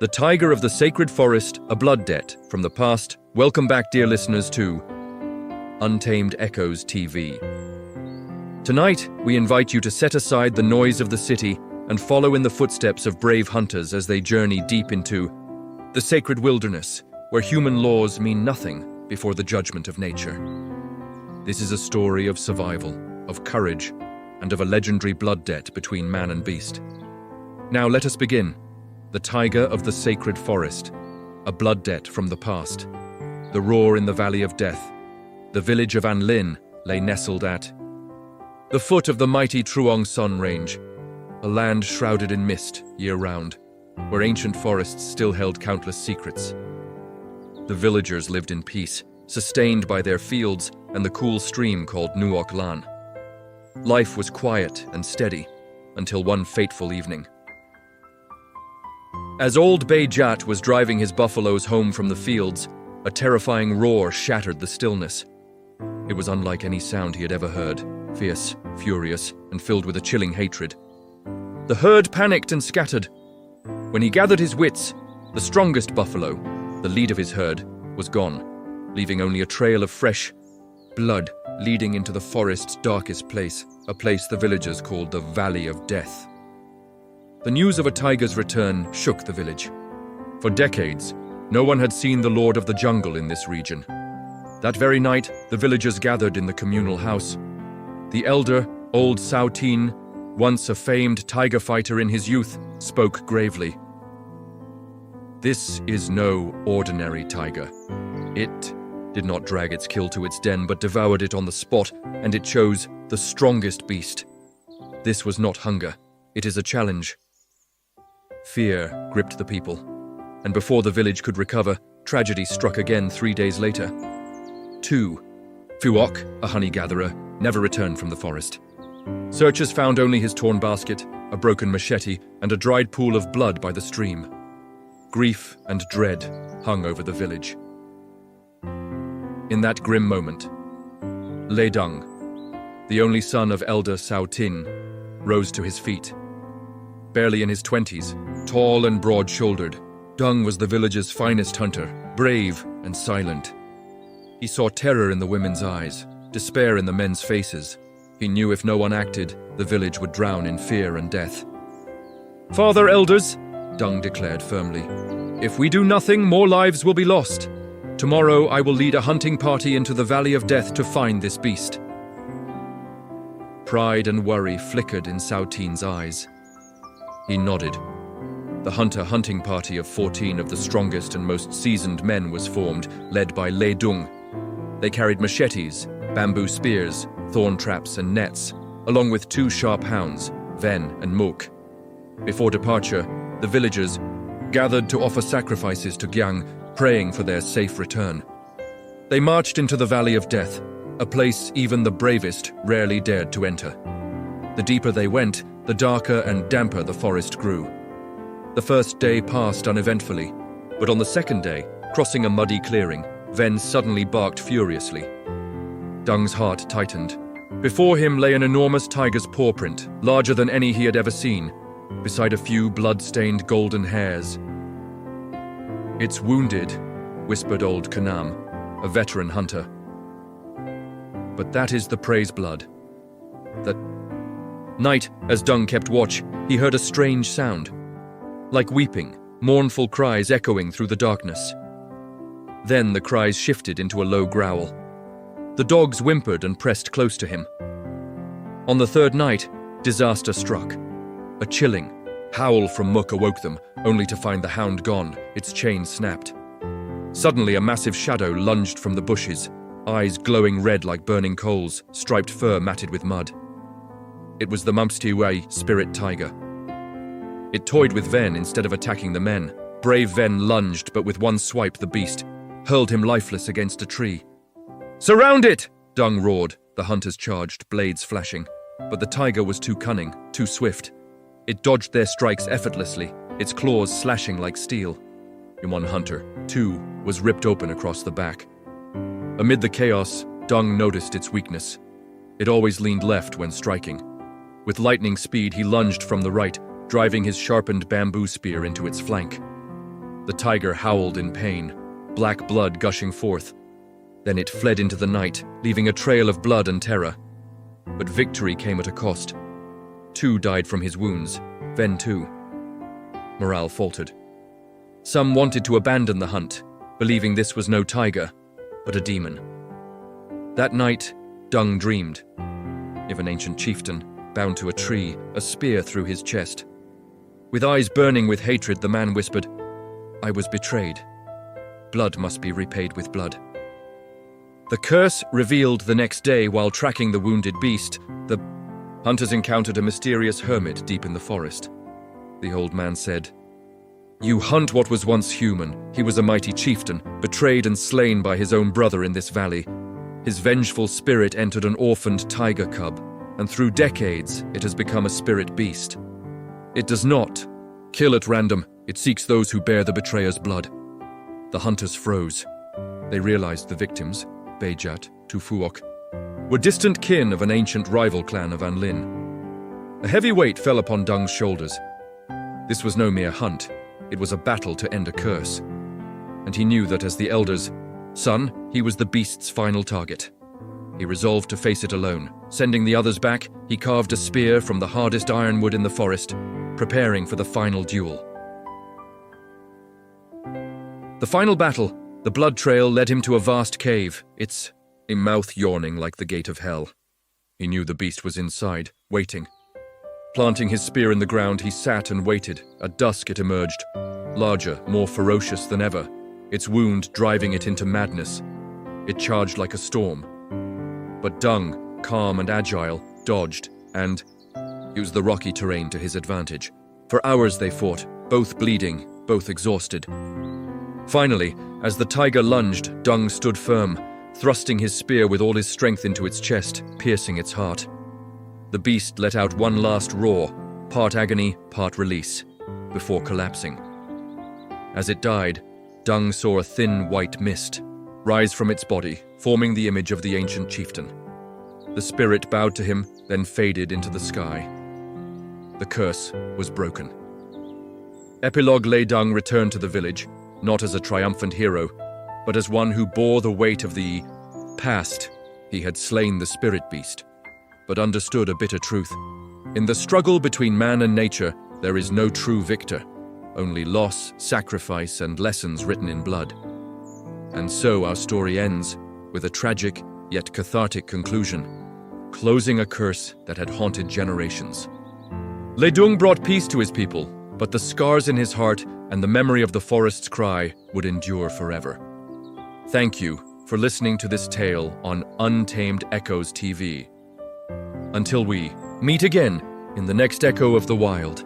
The tiger of the sacred forest, a blood debt from the past. Welcome back, dear listeners, to Untamed Echoes TV. Tonight, we invite you to set aside the noise of the city and follow in the footsteps of brave hunters as they journey deep into the sacred wilderness, where human laws mean nothing before the judgment of nature. This is a story of survival, of courage, and of a legendary blood debt between man and beast. Now let us begin. The tiger of the sacred forest, a blood debt from the past. The roar in the valley of death. The village of An Linh lay nestled at the foot of the mighty Truong Son Range, a land shrouded in mist year-round, where ancient forests still held countless secrets. The villagers lived in peace, sustained by their fields and the cool stream called Nuoc Lan. Life was quiet and steady until one fateful evening. As old Bay Jat was driving his buffaloes home from the fields, a terrifying roar shattered the stillness. It was unlike any sound he had ever heard, fierce, furious, and filled with a chilling hatred. The herd panicked and scattered. When he gathered his wits, the strongest buffalo, the lead of his herd, was gone, leaving only a trail of fresh blood leading into the forest's darkest place, a place the villagers called the Valley of Death. The news of a tiger's return shook the village. For decades, no one had seen the Lord of the Jungle in this region. That very night, the villagers gathered in the communal house. The elder, old Sao Tin, once a famed tiger fighter in his youth, spoke gravely. "This is no ordinary tiger. It did not drag its kill to its den, but devoured it on the spot, and it chose the strongest beast. This was not hunger. It is a challenge." Fear gripped the people, and before the village could recover, tragedy struck again 3 days later. 2. Phuoc, a honey-gatherer, never returned from the forest. Searchers found only his torn basket, a broken machete, and a dried pool of blood by the stream. Grief and dread hung over the village. In that grim moment, Dung, the only son of elder Sao Tin, rose to his feet. Barely in his 20s, tall and broad-shouldered, Dung was the village's finest hunter, brave and silent. He saw terror in the women's eyes, despair in the men's faces. He knew if no one acted, the village would drown in fear and death. "Father elders," Dung declared firmly, "if we do nothing, more lives will be lost. Tomorrow I will lead a hunting party into the Valley of Death to find this beast." Pride and worry flickered in Sao Tin's eyes. He nodded. The hunting party of 14 of the strongest and most seasoned men was formed, led by Dung. They carried machetes, bamboo spears, thorn traps and nets, along with 2 sharp hounds, Ven and Mook. Before departure, the villagers gathered to offer sacrifices to Gyang, praying for their safe return. They marched into the Valley of Death, a place even the bravest rarely dared to enter. The deeper they went, the darker and damper the forest grew. The first day passed uneventfully, but on the second day, crossing a muddy clearing, Ven suddenly barked furiously. Dung's heart tightened. Before him lay an enormous tiger's paw print, larger than any he had ever seen, beside a few blood-stained golden hairs. "It's wounded," whispered old Kanam, a veteran hunter. "But that is the praise blood." That night, as Dung kept watch, he heard a strange sound, like weeping, mournful cries echoing through the darkness. Then the cries shifted into a low growl. The dogs whimpered and pressed close to him. On the third night, disaster struck. A chilling howl from Mook awoke them, only to find the hound gone, its chain snapped. Suddenly, a massive shadow lunged from the bushes, eyes glowing red like burning coals, striped fur matted with mud. It was the Mumpstiway spirit tiger. It toyed with Ven instead of attacking the men. Brave Ven lunged, but with one swipe the beast hurled him lifeless against a tree. "Surround it!" Dung roared. The hunters charged, blades flashing. But the tiger was too cunning, too swift. It dodged their strikes effortlessly, its claws slashing like steel. In one hunter, 2 was ripped open across the back. Amid the chaos, Dung noticed its weakness. It always leaned left when striking. With lightning speed, he lunged from the right, driving his sharpened bamboo spear into its flank. The tiger howled in pain, black blood gushing forth. Then it fled into the night, leaving a trail of blood and terror. But victory came at a cost. 2 died from his wounds, then 2. Morale faltered. Some wanted to abandon the hunt, believing this was no tiger, but a demon. That night, Dung dreamed of an ancient chieftain, bound to a tree, a spear through his chest. With eyes burning with hatred, the man whispered, "I was betrayed. Blood must be repaid with blood." The curse revealed the next day while tracking the wounded beast. The hunters encountered a mysterious hermit deep in the forest. The old man said, "You hunt what was once human. He was a mighty chieftain, betrayed and slain by his own brother in this valley. His vengeful spirit entered an orphaned tiger cub, and through decades it has become a spirit beast. It does not kill at random. It seeks those who bear the betrayer's blood." The hunters froze. They realized the victims, Bejat, Tufuok, were distant kin of an ancient rival clan of An Linh. A heavy weight fell upon Dung's shoulders. This was no mere hunt. It was a battle to end a curse. And he knew that as the elder's son, he was the beast's final target. He resolved to face it alone. Sending the others back, he carved a spear from the hardest ironwood in the forest, preparing for the final duel. The final battle, the blood trail, led him to a vast cave, its mouth yawning like the gate of hell. He knew the beast was inside, waiting. Planting his spear in the ground, he sat and waited. At dusk it emerged, larger, more ferocious than ever, its wound driving it into madness. It charged like a storm. But Dung, calm and agile, dodged and used the rocky terrain to his advantage. For hours they fought, both bleeding, both exhausted. Finally, as the tiger lunged, Dung stood firm, thrusting his spear with all his strength into its chest, piercing its heart. The beast let out one last roar, part agony, part release, before collapsing. As it died, Dung saw a thin white mist rise from its body, forming the image of the ancient chieftain. The spirit bowed to him, then faded into the sky. The curse was broken. Epilogue: Lê Dung returned to the village, not as a triumphant hero, but as one who bore the weight of the past. He had slain the spirit beast, but understood a bitter truth. In the struggle between man and nature, there is no true victor, only loss, sacrifice, and lessons written in blood. And so our story ends, with a tragic yet cathartic conclusion, closing a curse that had haunted generations. Lê Dung brought peace to his people, but the scars in his heart and the memory of the forest's cry would endure forever. Thank you for listening to this tale on Untamed Echoes TV. Until we meet again in the next Echo of the Wild.